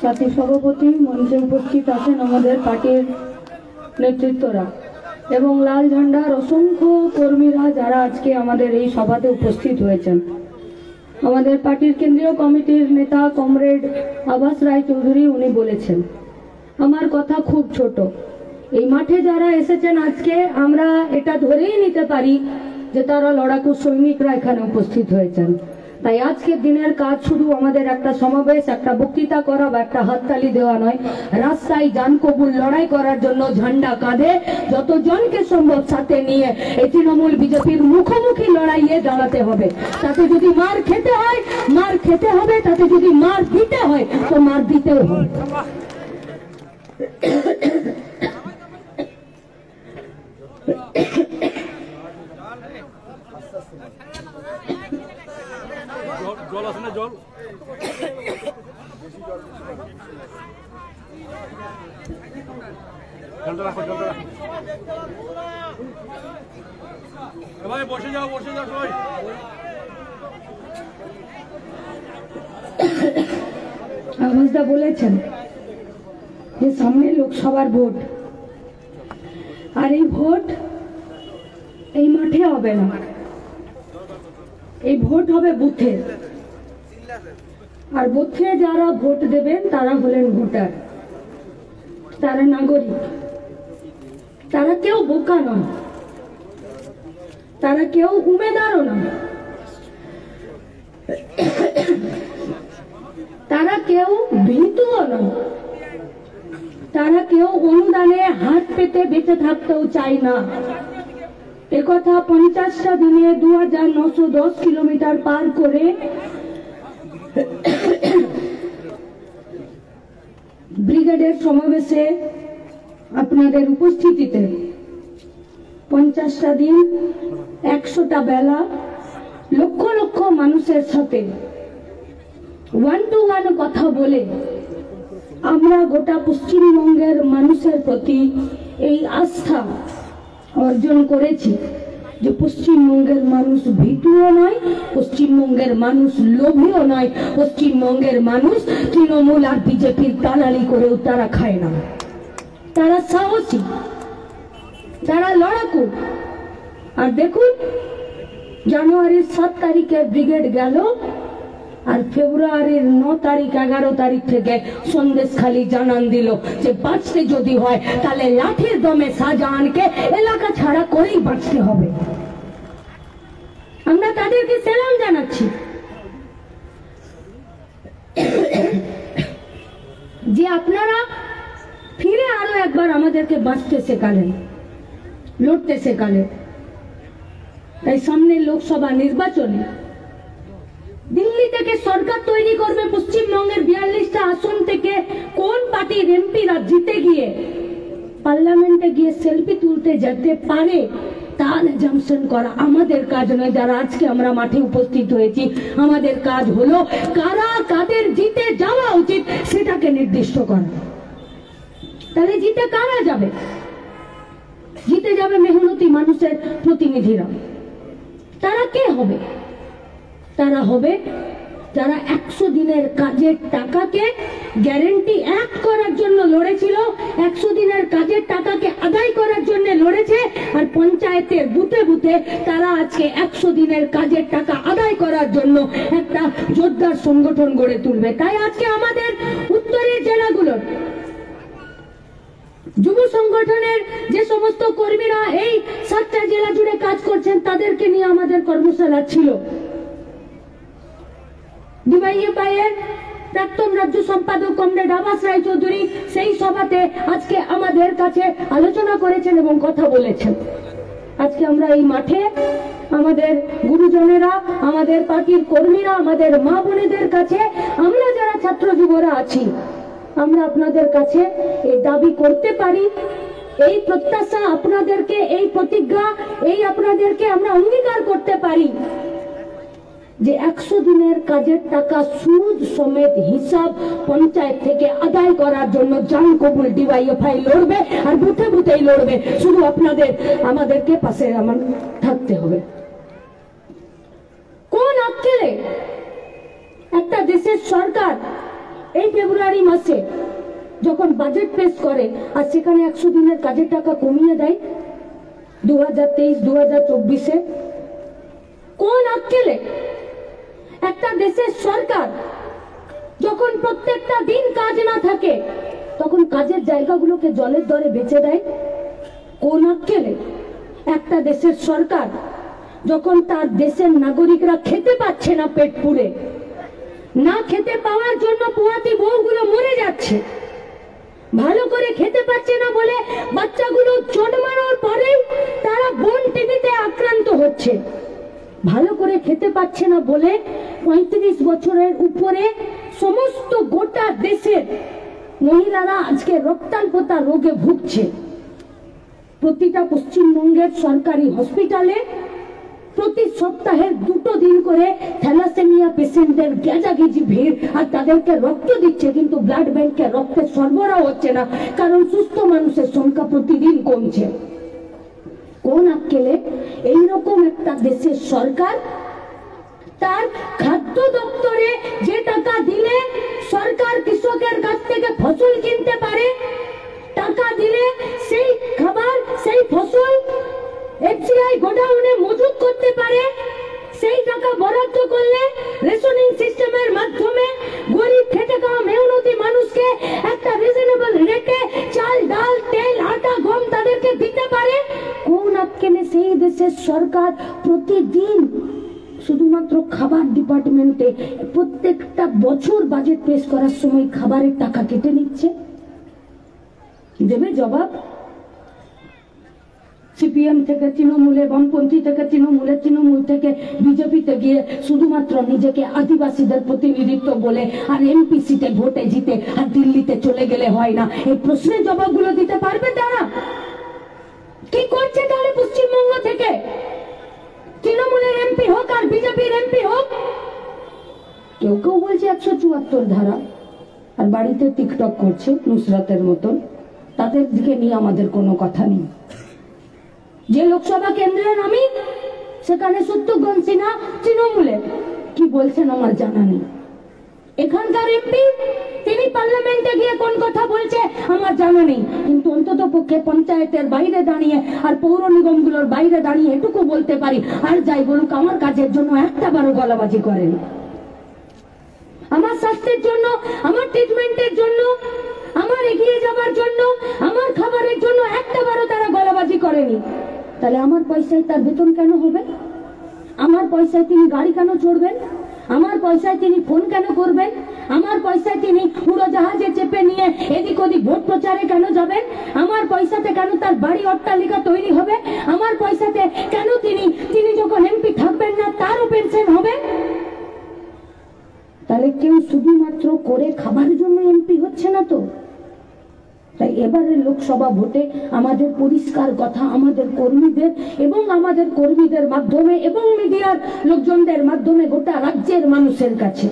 সাথী সভাপতি, মঞ্চে উপস্থিত আছেন আমাদের পার্টির নেতৃত্বরা এবং লাল ঝান্ডার অসংখ্য কর্মীরা যারা আজকে আমাদের এই সভাতে উপস্থিত হয়েছেন। আমাদের পার্টির কেন্দ্রীয় কমিটির নেতা কমরেড আবাস রায় চৌধুরী উনি বলেছেন, আমার কথা খুব ছোট। এই মাঠে যারা এসেছেন আজকে আমরা এটা ধরেই নিতে পারি যে তারা লড়াকু সৈনিকরা এখানে উপস্থিত হয়েছেন। তাই আজকের দিনের কাজ শুধু আমাদের একটা সমাবেশ, একটা বক্তৃতা করা বা একটা হাততালি দেওয়া নয়, রাস্তায় জান কবুল লড়াই করার জন্য ঝান্ডা কাঁধে যতজনকে সম্ভব সাথে নিয়ে এই তৃণমূল বিজেপির মুখোমুখি লড়াইয়ে দাঁড়াতে হবে। তাতে যদি মার খেতে হয় মার খেতে হবে, তাতে যদি মার দিতে হয় তো মার দিতেও হবে। জল আছে না? জল জলটা রাখো, জলটা রাখো ভাই। বসে যাও সবাই। আবাসদা বলেছেন যে সামনে লোকসভার ভোট, আর এই ভোট এই মাঠে হবে না, এই ভোট হবে বুথে। আর বুথে যারা ভোট দেবেন তারা হলেন ভোটার, তারা নাগরিক, তারা কেউ বোকা নয়, তারা কেউ উমেদারও নয়, তারা কেউ ভীতুও নয়, তারা কেউ অনুদানে হাত পেতে বেঁচে থাকতেও চায় না। একথা 50টা দিনে 2910 কিলোমিটার পার করে ব্রিগেডের সমাবেশে আপনাদের উপস্থিতিতে 50টা দিন 100টা বেলা লক্ষ লক্ষ মানুষের সাথে ওয়ান টু ওয়ান কথা বলে আমরা গোটা পশ্চিমবঙ্গের মানুষের প্রতি এই আস্থা অর্জন করেছি যে পশ্চিমবঙ্গের মানুষ ভীতুও নয়, পশ্চিমবঙ্গের মানুষ লোভীও নয়, পশ্চিমবঙ্গের মানুষ তৃণমূল আর বিজেপির দালালি করেও তারা খায় না। তারা সাহসী, তারা লড়াকু। আর দেখুন, জানুয়ারির 7 তারিখে ব্রিগেড গেল, আর ফেব্রুয়ারির 9 তারিখ 11 তারিখ থেকে সন্দেশখালি জানান দিল যে বাঁচতে যদি হয় তাহলে লাঠির দমে শাহজাহানকে এলাকা ছাড়া করেই বাঁচতে হবে। আমরা তাদেরকে সেলাম জানাচ্ছি যে আপনারা ফিরে আরো একবার আমাদেরকে বাঁচতে শেখালেন, লড়তে শেখালেন। তাই সামনে লোকসভা নির্বাচনে দিল্লি থেকে সরকার তৈরি করবে, পশ্চিমবঙ্গের 42টা আসন থেকে কোন পার্টির এমপিরা জিতে গিয়ে পার্লামেন্টে গিয়ে সেলফি তুলতে যেতে পারে তার এজাম্পশন করা আমাদের কাজ নয়। যারা আজকে আমরা মাঠে উপস্থিত হয়েছি, আমাদের কাজ হলো কারা কাদের জিতে যাওয়া উচিত সেটাকে নির্দিষ্ট করা। তাহলে জিতে কারা যাবে? জিতে যাবে মেহনতি মানুষের প্রতিনিধিরা। তারা কে হবে? তারা হবে যারা 100 দিনের কাজের টাকাকে গ্যারেন্টি অ্যাক্ট করার জন্য লড়েছিল, 100 দিনের কাজের টাকাকে আদায় করার জন্য লড়েছে, আর পঞ্চায়েতের বুথে বুথে তারা আজকে 100 দিনের কাজের টাকা আদায় করার জন্য একটা জোরদার সংগঠন গড়ে তুলবে। তাই আজকে আমাদের উত্তরের জেলাগুলোর যুব সংগঠনের যে সমস্ত কর্মীরা এই 7টা জেলা জুড়ে কাজ করছেন তাদেরকে নিয়ে আমাদের কর্মশালা ছিল। ডিওয়াইএফআইয়ের প্রাক্তন রাজ্য সম্পাদক কমরেড আবাস রায় চৌধুরী সেই সভাতে আজকে আমাদের কাছে আলোচনা করেছেন এবং কথা বলেছেন। আজকে আমরা এই মাঠে আমাদের গুরুজনেরা, আমাদের পার্টির কর্মীরা, আমাদের মা বোনেদের কাছে, আমরা যারা ছাত্র যুবরা আছি, আমরা আপনাদের কাছে এই দাবি করতে পারি, এই প্রত্যাশা আপনাদেরকে, এই প্রতিজ্ঞা, এই আপনাদেরকে আমরা অঙ্গীকার করতে পারি যে 100 দিনের কাজের টাকা সুদ সমেত হিসাব পঞ্চায়েত থেকে আদায় করার জন্য জান কবুল ডিওয়াইএফআই লড়বে, আর বুথে বুথেই লড়বে। শুধু আপনাদের আমাদেরকে পাশে থাকতে হবে। কোন আক্কেলে একটা দেশের সরকার এই ফেব্রুয়ারি মাসে যখন বাজেট পেশ করে আর সেখানে 100 দিনের কাজের টাকা কমিয়ে দেয় 2023-2024-এ, কোন আক্কেলে একটা দেশের সরকার যখন প্রত্যেকটা দিন কাজ না থাকে তখন কাজের জায়গাগুলোকে জলের দরে বেচে দেয়? কোন আক্কেলে একটা দেশের সরকার যখন তার দেশের নাগরিকরা খেতে পাচ্ছে না পেট পুরে, না খেতে পাওয়ার জন্য পোয়াতি বউগুলো মরে যাচ্ছে, ভালো করে খেতে পাচ্ছে না বলে বাচ্চাগুলো জন্মানোর পরেই তারা বোন টিভিতে আক্রান্ত হচ্ছে, ভালো করে খেতে পাচ্ছে না বলে 35 বছরের উপরে সমস্ত গোটা দেশের মহিলারা আজকে রক্তাল্পতা রোগে ভুগছে। প্রতিটা পশ্চিমবঙ্গের সরকারি হসপিটালে প্রতি সপ্তাহে 2 দিন করে থ্যালাসেমিয়া পেশেন্টদের গেজাগেজি ভিড়, আর তাদেরকে রক্ত দিচ্ছে কিন্তু ব্লাড ব্যাংকে রক্তের সরবরাহ হচ্ছে না, কারণ সুস্থ মানুষের সংখ্যা প্রতিদিন কমছে। কোন আক্কেলে এইরকম একটা দেশের সরকার তার খাদ্য দপ্তরে যে টাকা দিলে সরকার কৃষকের কাছ থেকে ফসল কিনতে পারে, টাকা দিলে সেই খাবার সেই ফসল এফসিআই গোডাউনে মজুত করতে পারে, সেই টাকা বরাদ্দ করলে রেশনিং সিস্টেমের মাধ্যমে গরিব খেটে খাওয়া মেহনতি মানুষকে একটা রিজনেবল রেটে চাল ডাল তেল আটা গম তাদেরকে দিতে পারে। কোন আক্কেলে সেই দেশের সরকার প্রতিদিন শুধুমাত্র খাবার ডিপার্টমেন্টে প্রত্যেকটা বছর বাজেট পেশ করার সময় খাবারের টাকা কেটে নিচ্ছে? দেবে জবাব? সিপিএম থেকে তৃণমূলে, বামপন্থী থেকে তৃণমূলে, তৃণমূল থেকে বিজেপিতে গিয়ে শুধুমাত্র নিজেকে আদিবাসীদের প্রতিনিধিত্ব বলে আর এমপি সিটে ভোটে জিতে আর দিল্লিতে চলে গেলে হয় না? এই প্রশ্নের জবাবগুলো দিতে পারবে তারা? কি করছে তাহলে পশ্চিমবঙ্গ থেকে? তৃণমূলের এমপি হোক আর বিজেপির এমপি হোক, কেউ কেউ বলছে 174 ধারা, আর বাড়িতে টিকটক করছে নুসরাতের মতন, তাদের দিকে নিয়ে আমাদের কোনো কথা নেই। যে লোকসভা কেন্দ্রের আমি, সেখানে শত্রুঘ্ন সিনহা তৃণমূলে, কি বলছেন আমার জানা নেই। এখানকার এমপি তিনি পার্লামেন্টে গিয়ে কোন কথা বলছে আমার জানা নেই, কিন্তু অন্তত পক্ষে পঞ্চায়েতের বাইরে দাঁড়িয়ে আর পৌর নিগমগুলোর বাইরে দাঁড়িয়ে এটুকু বলতে পারি, আর যাই বলুক আমার কাজের জন্য একটাবারও গলাবাজি করেন, আমার স্বাস্থ্যের জন্য, আমার ট্রিটমেন্টের জন্য, আমার এগিয়ে যাবার জন্য, আমার খাবারের জন্য একটাবারও তারা গলাবাজি করেনি। তাহলে আমার পয়সায় তার বেতন কেন হবে? আমার পয়সায় তিনি গাড়ি কেন চড়বেন? আমার পয়সায় তিনি ফোন কেন করবেন? আমার পয়সায় তিনি উড়োজাহাজে চেপে নিয়ে এদিক ওদিক ভোট প্রচারে কেন যাবেন? আমার পয়সাতে কেন তার বাড়ি অট্টালিকা তৈরি হবে? আমার পয়সাতে কেন তিনি যখন এমপি থাকবেন না তারও পেনশন হবে? তাহলে কেউ শুধুমাত্র করে খাবারের জন্য এমপি হচ্ছে না তো? তাই এবারের লোকসভা ভোটে আমাদের পরিষ্কার কথা আমাদের কর্মীদের এবং আমাদের কর্মীদের মাধ্যমে এবং মিডিয়ার লোকজনদের মাধ্যমে গোটা রাজ্যের মানুষের কাছে,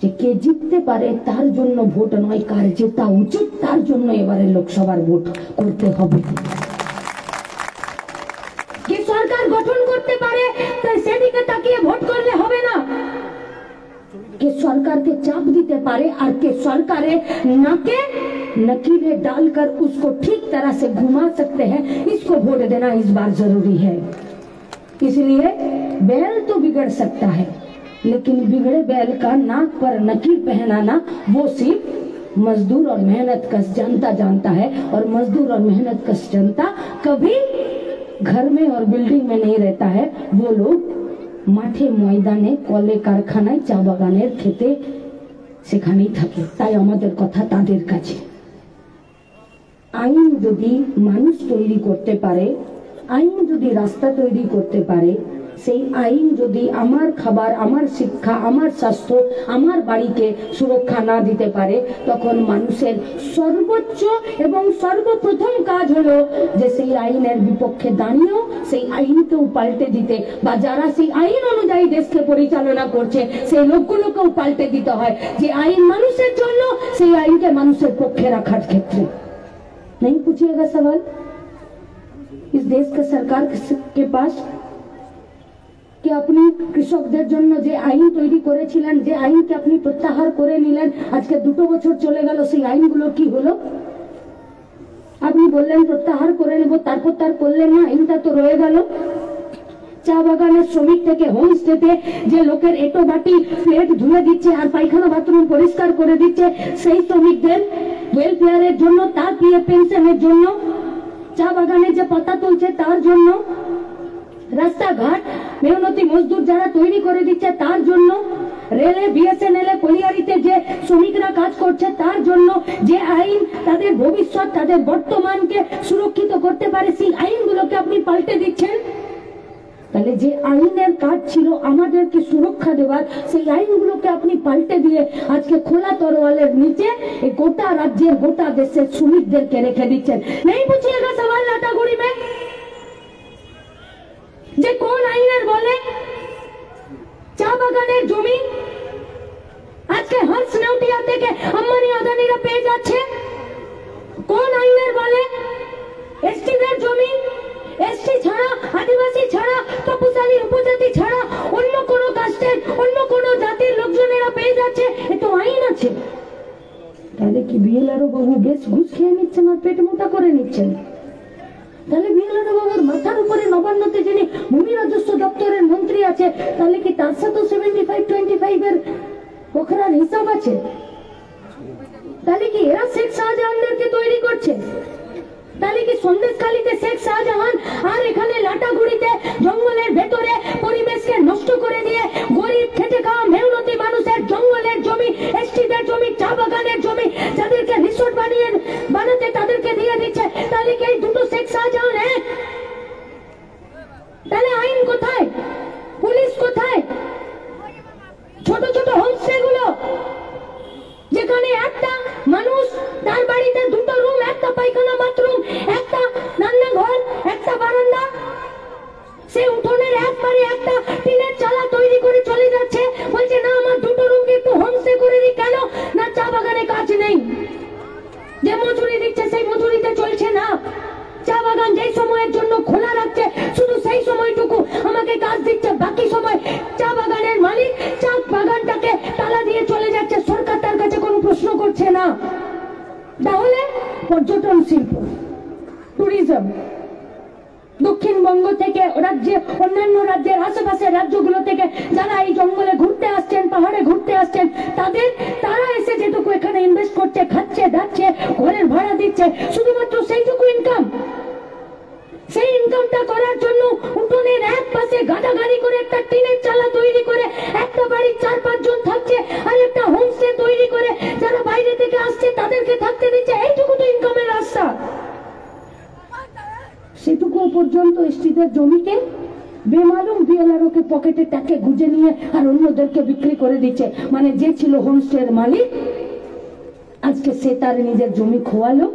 যে কে জিততে পারে তার জন্য ভোট নয়, কার জেতা উচিত তার জন্য এবারে লোকসভার ভোট করতে হবে। কে সরকার গঠন করতে পারে তাই সেদিকে তাকিয়ে ভোট করলে হবে না। কে সরকারকে চাপ দিতে পারে আর কে सरकारें नाके नकीले डालकर उसको ठीक तरह से घुमा सकते हैं, इसको वोट देना इस बार जरूरी है। इसलिए बैल तो बिगड़ सकता है, लेकिन बिगड़े बैल का नाक पर नकील पहनाना वो सिर्फ मजदूर और मेहनत कश जनता जानता है, और मजदूर और मेहनत कश जनता कभी घर में और बिल्डिंग में नहीं रहता है। वो लोग মাঠে ময়দানে কলে কারখানায় চা বাগানের খেতে সেখানেই থাকে। তাই আমাদের কথা তাদের কাছে, আইন যদি মানুষ তৈরি করতে পারে, আইন যদি রাস্তা তৈরি করতে পারে, সেই আইন যদি আমার খাবার, আমার শিক্ষা, আমার স্বাস্থ্য, আমার বাড়িকে সুরক্ষা না দিতে পারে, তখন মানুষের সর্বোচ্চ এবং সর্বপ্রথম কাজ হলো যে সেই আইনের বিপক্ষে দাঁড়িয়েও সেই আইনকেও পাল্টে দিতে, বা যারা সেই আইন অনুযায়ী দেশকে পরিচালনা করছে সেই লোকগুলোকেও পাল্টে দিতে হয়। যে আইন মানুষের জন্য, সেই আইনকে মানুষের পক্ষে রাখার ক্ষেত্রে। नहीं पूछिएगा सवाल, इस देश का सरकार के पास কি আপনি কৃষকদের জন্য যে আইন তৈরি করেছিলেন, যে আইনকে আপনি প্রত্যাহার করে নিলেন, আজকে 2 বছর চলে গেল, সেই আইনগুলো কি হলো? আপনি বললেন প্রত্যাহার করে নেব, তারপর তার করলেন না, আইনটা তো রয়ে গেল। চা বাগানের শ্রমিক থেকে হোমস্টেতে যে লোকের এটো বাটি প্লেট ধুয়ে দিচ্ছে আর পায়খানা বাথরুম পরিষ্কার করে দিচ্ছে, সেই শ্রমিকদের ওয়েলফেয়ারের জন্য, তার পিএফ পেনশনের জন্য, চা বাগানে যে পাতা তুলছে তার জন্য, রাস্তাঘাট মেহনতি মজদুর যারা তৈরি করে দিচ্ছে তার জন্য, রেলে, বিএসএনএল এ, কলিয়ারিতে যে শ্রমিকরা কাজ করছে তার জন্য, যে আইন তাদের ভবিষ্যৎ, তাদের বর্তমানকে সুরক্ষিত করতে পারে, সেই আইনগুলোকে আপনি পাল্টে দিচ্ছেন। তাহলে যে আইনের কাজ ছিল আমাদেরকে সুরক্ষা দেওয়ার, সেই আইনগুলোকে আপনি পাল্টে দিয়ে আজকে খোলা তরোয়ালের নিচে এই গোটা রাজ্যের, গোটা দেশের শ্রমিকদেরকে রেখে দিচ্ছেন। নেই পুছিয়েগা সওয়াল লাটাগুড়ি মে যে কোন আইনের বলে চা বাগানের জমি আজকে হর্ষ নেউটিয়া থেকে আম্বানি আদানিরা পেয়ে যাচ্ছে? কোন আইনের বলে এসটিদের জমি, এসটি ছাড়া, আদিবাসী ছাড়া, তপশালী উপজাতি ছাড়া অন্য কোনো কাস্টের, অন্য কোনো জাতির লোকজনেরা পেয়ে যাচ্ছে? এ তো আইন আছে। তাহলে কি বিএলআরও বাবু বেশ ঘুষ খেয়ে নিচ্ছেন আর পেট মোটা করে নিচ্ছেন? তাহলে বিএলআরও বাবুর মাথার উপরে নবান্নতে যিনি ভূমি রাজস্ব দপ্তরের মন্ত্রী আছে, তাহলে কি তার সাথে 75-25 এর বখরার হিসাব আছে? তাহলে কি এরা শেখ শাহজাহানদেরকে তৈরি করছে? তাহলে কি সন্দেশখালীতে শেখ শাহজাহান আর এখানে লাটাগুড়িতে জঙ্গলের ভেতরে পরিবেশকে নষ্ট করে দিয়ে গরিব খেটে খাওয়া মেহনতি মানুষের জঙ্গলের জমি, এসটিদের জমি, চা বাগানের জমি যাদেরকে রিসোর্ট বানাতে তাদেরকে দিয়ে দিচ্ছে? তাহলে কি এই দুটো শেখ শাহজাহান? তাহলে আইন কোথায়? পুলিশ কোথায়? ছোট ছোট হোমস্টে গুলো যেখানে একটা মানুষ তার বাড়িতে 2টো রুম, একটা পায়খানা বাথরুম, একটা রান্নাঘর, একটা বারান্দা, সে উঠোনের একবারে একটা টিনের চালা তৈরি করে চলে যাচ্ছে, বলছে না আমার 2টো রুমকে একটু হোমস্টে করে দিই। কেন না? চা বাগানে কাজ নেই, যে মজুরি দিচ্ছে সেই মজুরিতে চলছে না। চা বাগান যেই সময়ের জন্য খোলা রাখছে শুধু সেই সময়টুকু আমাকে কাজ দিচ্ছে, বাকি সময় চা বাগানের মালিক চা বাগানটাকে তালা দিয়ে চলে যাচ্ছে, সরকার তার কাছে কোনো প্রশ্ন করছে না। তাহলে পর্যটন শিল্প, ট্যুরিজম, দক্ষিণবঙ্গ থেকে রাজ্যে, অন্যান্য রাজ্যের আশেপাশের রাজ্যগুলো থেকে যারা এই জঙ্গলে ঘুরতে আসছেন, পাহাড়ে ঘুরতে আসছেন, তারা এসে যেটুকু এখানে ইনভেস্ট করছে, খাচ্ছে, দাচ্ছে, ঘরের ভাড়া দিচ্ছে, শুধুমাত্র সেইটুকু ইনকাম। সেই ইনকামটা করার জন্য উঠোনের এক পাশে গাদা গাড়ি করে একটা টিনের চালা তৈরি করে একটা বাড়ির 4-5 জন থাকছে, আর একটা হোমস্টে তৈরি করে যারা বাইরে থেকে আসছে তাদেরকে থাকতে দিচ্ছে। এইটুকু তো ইনকামের রাস্তা। সেটুকু পর্যন্ত এসটিদের জমিকে বেমালুম বিএলআরও কে পকেটে টাকে গুজে নিয়ে আর অন্যদেরকে বিক্রি করে দিচ্ছে। মানে যে ছিল হোমস্টের মালিক, আজকে সে তার নিজের জমি খোয়ালো,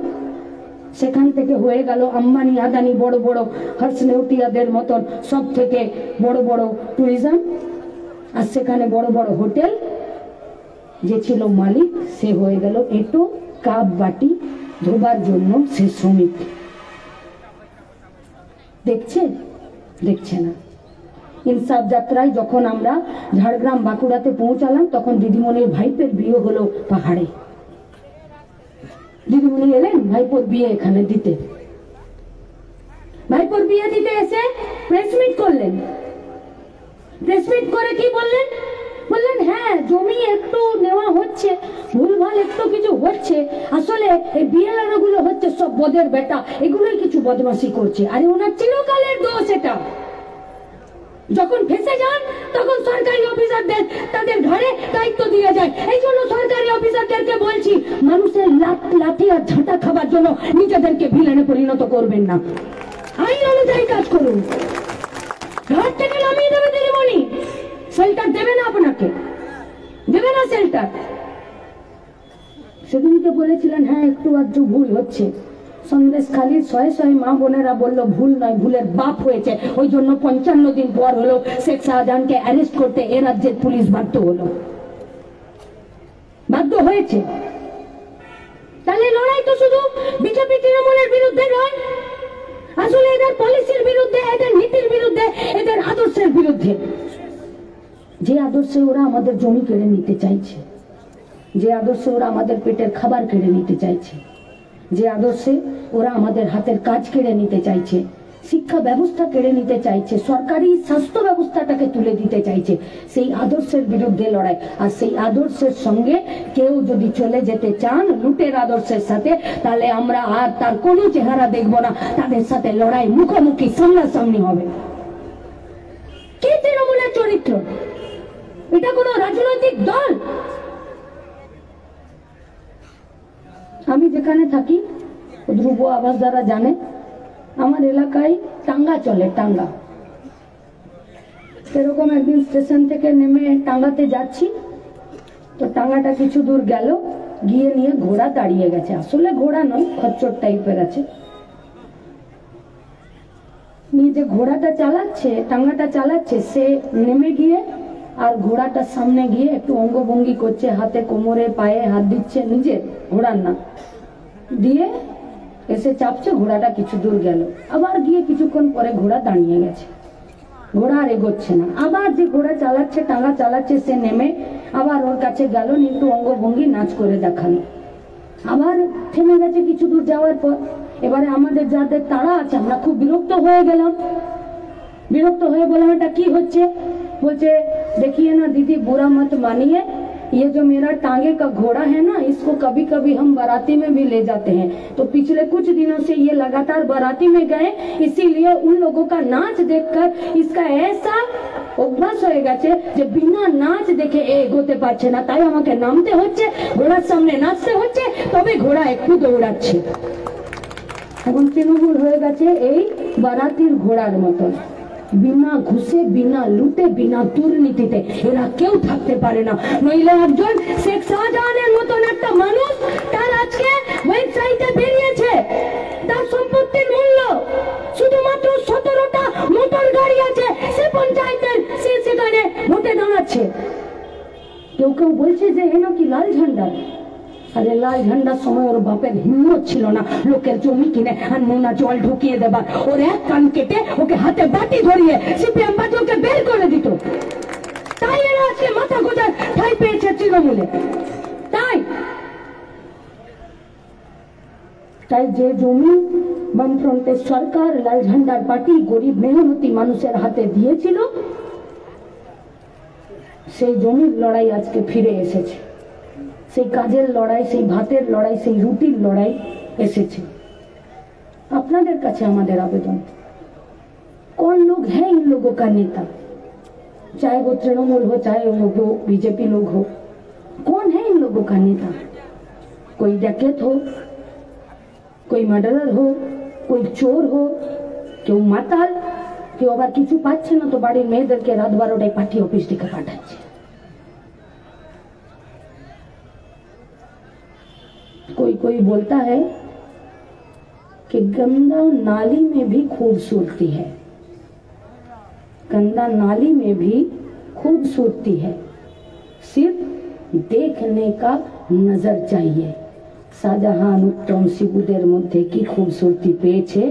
সেখান থেকে হয়ে গেল আম্বানি আদানি, বড় বড় হর্ষ নেউটিয়াদের মতন সব থেকে বড় বড় ট্যুরিজম, আর সেখানে বড় বড় হোটেল। যে ছিল মালিক সে হয়ে গেল এটো কাপ বাটি ধোবার জন্য সে শ্রমিক। দেখছে? দেখছে না। ইনসাফ যাত্রায় যখন আমরা ঝাড়গ্রাম, বাঁকুড়াতে পৌঁছালাম, তখন দিদিমণির ভাইপের বিয়ে হলো পাহাড়ে। দিদিমণি এলেন ভাইপোর বিয়ে এখানে দিতে। ভাইপোর বিয়ে দিতে এসে প্রেস মিট করলেন। প্রেস মিট করে কি বললেন? বললেন হ্যাঁ জমি একটু নেওয়া হচ্ছে, ভুলভাল একটু কিছু হচ্ছে, আসলে এই বিএলআরও গুলো হচ্ছে সব বদের বেটা, এগুলোই কিছু বদমাশি করছে। আরে ওনার চিরকালের দোষ এটা। যখন ফেসে যান তখন সরকারি অফিসারদের তাদের ঘরে দায়িত্ব দিয়ে যায়। এই জন্য সরকারি অফিসারদেরকে বলছি, মানুষের লাঠি আর ঝাঁটা খাবার জন্য নিজেদেরকে ভিলেনে পরিণত করবেন না, আইন অনুযায়ী কাজ করুন। ঘর থেকে নামিয়ে দেবে দিদিমণি, শেল্টার দেবে না, আপনাকে দেবে না শেল্টার। সেদিনকে বলেছিলেন হ্যাঁ একটু আধটু ভুল হচ্ছে, সন্দেশখালীর 100 মা বোনেরা বললো ভুল নয়, ভুলের বাপ হয়েছে, ওই জন্য 55 দিন পর হলো শেখ শাহজাহানকে অ্যারেস্ট করতে এ রাজ্যের পুলিশ বাধ্য হলো, বাধ্য হয়েছে। তাহলে লড়াই তো শুধু বিজেপি তৃণমূলের বিরুদ্ধে নয়, আসলে এদের পলিসির বিরুদ্ধে, এদের নীতির বিরুদ্ধে, এদের আদর্শের বিরুদ্ধে। যে আদর্শে ওরা আমাদের জমি কেড়ে নিতে চাইছে, যে আদর্শে ওরা আমাদের পেটের খাবার কেড়ে নিতে চাইছে, যে আদর্শে ওরা আমাদের হাতের কাজ কেড়ে নিতে চাইছে, শিক্ষা ব্যবস্থা কেড়ে নিতে চাইছে, সরকারি স্বাস্থ্য ব্যবস্থাটাকে তুলে দিতে চাইছে, সেই আদর্শের বিরুদ্ধে লড়াই। আর সেই আদর্শের সঙ্গে কেউ যদি চলে যেতে চান লুটের আদর্শের সাথে, তাহলে আমরা আর তার কোনো চেহারা দেখব না, তাদের সাথে লড়াই মুখোমুখি সামনাসামনি হবে। কি তৃণমূলের চরিত্র? এটা কোনো রাজনৈতিক দল? আমি যেখানে থাকি, ধ্রুব আবাস যারা জানে, আমার এলাকায় টাঙ্গা চলে, টাঙ্গা। সেরকম একদিন স্টেশন থেকে নেমে টাঙ্গাতে যাচ্ছি, তো টাঙ্গাটা কিছু দূর গেল, গিয়ে নিয়ে ঘোড়া দাঁড়িয়ে গেছে। আসলে ঘোড়া নয়, খচ্চর টাইপের আছে। নিয়ে যে ঘোড়াটা চালাচ্ছে, টাঙ্গাটা চালাচ্ছে, সে নেমে গিয়ে আর ঘোড়াটার সামনে গিয়ে একটু অঙ্গভঙ্গি করছে, হাতে কোমরে পায়ে হাত দিচ্ছে, নিজের ঘোড়ার না দিয়ে এসে চাপছে। ঘোড়াটা কিছু দূর গেল, আবার গিয়ে কিছুক্ষণ পরে ঘোড়া দাঁড়িয়ে গেছে, ঘোড়া আর এগোচ্ছে না। আবার যে ঘোড়া চালাচ্ছে, টাঙ্গা চালাচ্ছে, সে নেমে আবার ওর কাছে গেল, একটু অঙ্গভঙ্গি নাচ করে দেখালো, আবার থেমে গেছে কিছু দূর যাওয়ার পর। এবারে আমাদের যাদের তাড়া আছে, আমরা খুব বিরক্ত হয়ে গেলাম। বিরক্ত হয়ে বললাম, এটা কি হচ্ছে? बोलते देखिए ना दीदी, बुरा मत मानिए, ये जो मेरा टांगे का घोड़ा है ना, इसको कभी कभी हम बाराती में भी ले जाते हैं। तो पिछले कुछ दिनों से ये लगातार बाराती में गए, इसीलिए उन लोगों का नाच देखकर इसका ऐसा অভ্যাস হয়ে গেছে যে বিনা নাচ দেখে এগোতে পারছে না, তাই আমাকে নামতে হচ্ছে, ঘোড়ার সামনে নাচতে হচ্ছে, তবে ঘোড়া একটু দৌড়াচ্ছে। এখন তৃণমূল হয়ে গেছে এই বারাতির ঘোড়ার মতন, বিনা ঘুষে, বিনা লুটে, বিনা দুর্নীতিতে এরা কেউ থাকতে পারে না। নইলে একজন শেখ শাহজাহানের মতন একটা মানুষ, তার আজকে ওয়েবসাইটে বেরিয়েছে তার সম্পত্তির মূল্য শুধুমাত্র 17টা মোটর গাড়ি আছে, সে পঞ্চায়েতের সে সেখানে ভোটে দাঁড়াচ্ছে। কেউ কেউ বলছে যে এ নাকি লাল ঝান্ডা। আরে লাল ঝান্ডার সময় ওর বাপের হিম্মত ছিল না লোকের জমি কিনে আর নোনা জল ঢুকিয়ে দেবার। ওর এক কান কেটে ওকে হাতে বাটি ধরিয়ে সিপিএম বাজুকে বের করে দিত। তাই এরা আজকে মাথা গোজার ঠাই পেয়েছে তৃণমূলে। তাই যে জমি বামফ্রন্টের সরকার, লাল ঝান্ডার পার্টি গরিব মেহনতি মানুষের হাতে দিয়েছিল, সেই জমির লড়াই আজকে ফিরে এসেছে। সেই কাজের লড়াই, সেই ভাতের লড়াই, সেই রুটির লড়াই এসেছে। আপনাদের কাছে আমাদের আবেদন, कौन लोग हैं इन लोगों का नेता, चाहे वो तृणमूल हो, चाहे वो बीजेपी लोग हो, कौन है इन लोगों का नेता? कोई डकैत हो, कोई मर्डरर हो, कोई चोर हो, কেউ মাতাল, কেউ আবার কিছু পাচ্ছে না তো বাড়ির মেয়েদেরকে রাত 12টায় পার্টি অফিস থেকে পাঠাচ্ছে। कोई कोई बोलता है कि गंगा नाली में भी खूबसूरती है, गंगा नाली में भी खूबसूरती है, सिर्फ देखने का नजर चाहिए। शाहजहान उत्तम शिबुদের মধ্যে কি खूबसूरती পেয়েছে?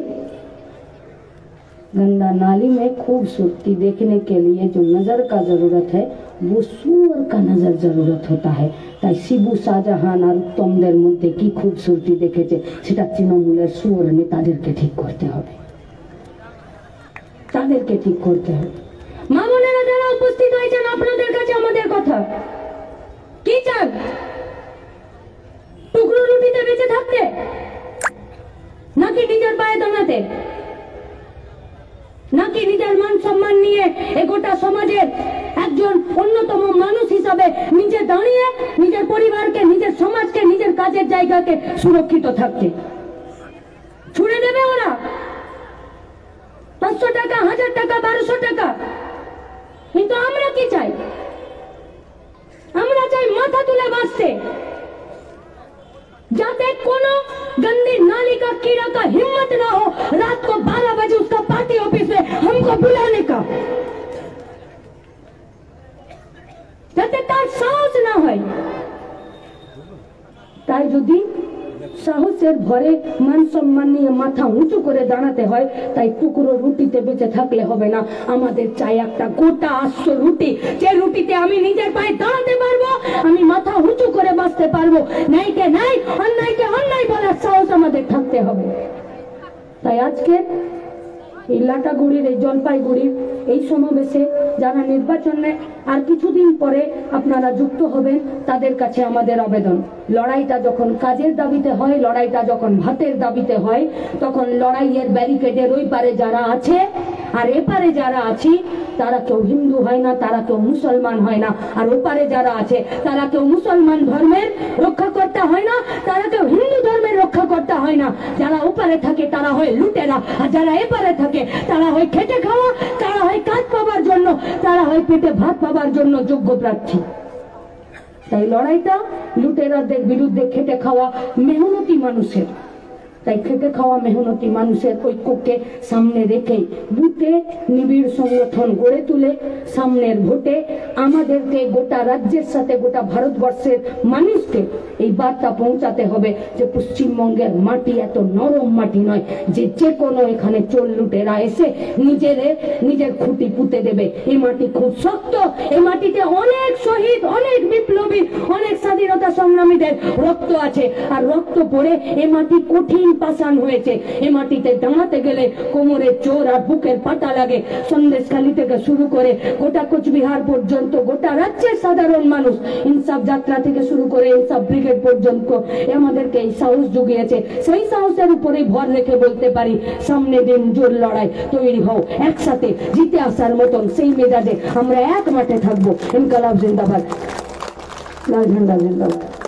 गंगा नाली में खूबसूरती देखने के लिए जो नजर का जरूरत है, वो सूअर का नजर जरूरत होता है। তাই শিবু, শাহজাহান আর উত্তমদের মধ্যে কি খুবসুরতি দেখেছে, সেটা তৃণমূলের সুয়র নেতাদেরকে ঠিক করতে হবে, তাদেরকে ঠিক করতে হবে। মা বোনেরা যারা উপস্থিত হয়েছেন, আপনাদের কাছে আমাদের কথা, কি চান? টুকরো রুটিতে বেঁচে থাকতে, নাকি নিজের পায়ে দাঁড়াতে, নাকি নিজের মান সম্মান নিয়ে গোটা সমাজের একজন অন্যতম মানুষ হিসাবে নিজে দাঁড়িয়ে নিজের পরিবারকে, নিজের সমাজকে, নিজের কাজের জায়গাকে সুরক্ষিত থাকতে? ছুড়ে দেবে ওরা 500 টাকা, 1000 টাকা, 1200 টাকা। কিন্তু আমরা কি চাই? আমরা চাই মাথা তুলে বাঁচতে, जाते कोनो गंदी नाली का कीड़ा का हिम्मत ना हो रात को 12 बजे उसका पार्टी ऑफिस में हमको बुलाने का, যাতে তার সাহস না হয়। তাই যদি সাহসের ভরে মান সম্মান নিয়ে মাথা উঁচু করে দাঁড়াতে হয়। তাই টুকরো রুটিতে বেঁচে থাকলে হবে না, আমাদের চাই একটা গোটা আস্ত রুটি, যে রুটিতে আমি নিজের পায়ে দাঁড়াতে পারবো, আমি মাথা উঁচু করে বাঁচতে পারবো। ন্যায়কে ন্যায়, অন্যায়কে অন্যায় বলার সাহস আমাদের থাকতে হবে। তাই আজকে এই লাটাগুড়ির, এই জলপাইগুড়ির এই সমাবেশে যারা নির্বাচনে আর কিছুদিন পরে আপনারা যুক্ত হবেন, তাদের কাছে আমাদের আবেদন, লড়াইটা যখন কাজের দাবিতে হয়, লড়াইটা যখন ভাতের দাবিতে হয়, তখন লড়াইয়ের ব্যারিকেডের ওই পারে যারা আছে আর এপারে যারা আছি, তারা কেউ হিন্দু হয় না, তারা কেউ মুসলমান হয় না। আর ওপারে যারা আছে তারা কেউ মুসলমান ধর্মের রক্ষাকর্তা হয় না, তারা কেউ হিন্দু ধর্মের রক্ষাকর্তা হয় না। যারা ওপারে থাকে তারা হয় লুটেরা, আর যারা এপারে থাকে তারা হয় খেটে খাওয়া, তারা হয় কাজ পাবার জন্য, তারা হয় পেটে ভাত পাবার জন্য যোগ্য প্রার্থী। তাই লড়াইটা লুটেরাদের বিরুদ্ধে খেটে খাওয়া মেহনতি মানুষের। তাই খেটে খাওয়া মেহনতি মানুষের ঐক্যকে সামনে রেখে বুথে নিবিড় সংগঠন গড়ে তুলে সামনের ভোটে আমাদেরকে গোটা রাজ্যের সাথে গোটা ভারতবর্ষের মানুষকে এই বার্তা পৌঁছাতে হবে যে পশ্চিমবঙ্গের মাটি এত নরম মাটি নয় যে যে কোনো এখানে চোর লুটেরা এসে নিজের খুঁটি পুঁতে দেবে। এই মাটি খুব শক্ত, এই মাটিতে অনেক শহীদ, অনেক বিপ্লবী, অনেক স্বাধীনতা সংগ্রামীদের রক্ত আছে। আর রক্ত পড়ে এই মাটি কঠিন পাষাণ হয়েছে। এই মাটিতে দাঁড়াতে গেলে কোমরে চোর আর বুকের পাটা লাগে। সন্দেশখালী থেকে শুরু করে গোটা কোচবিহার পর্যন্ত গোটা রাজ্যের সাধারণ মানুষ, ইনসাফ যাত্রা থেকে শুরু করে ইনসাফ ব্রিগেড পর্যন্ত আমাদেরকে এই সাহস জুগিয়েছে। সেই সাহসের উপরে ভর রেখে বলতে পারি, সামনে দিন জোর লড়াই, তৈরি হও, একসাথে জিতে আসার মতন সেই মেজাজে আমরা এক মাঠে থাকবো। ইনকালাব জিন্দাবাদ, লাল ঝান্ডা জিন্দাবাদ।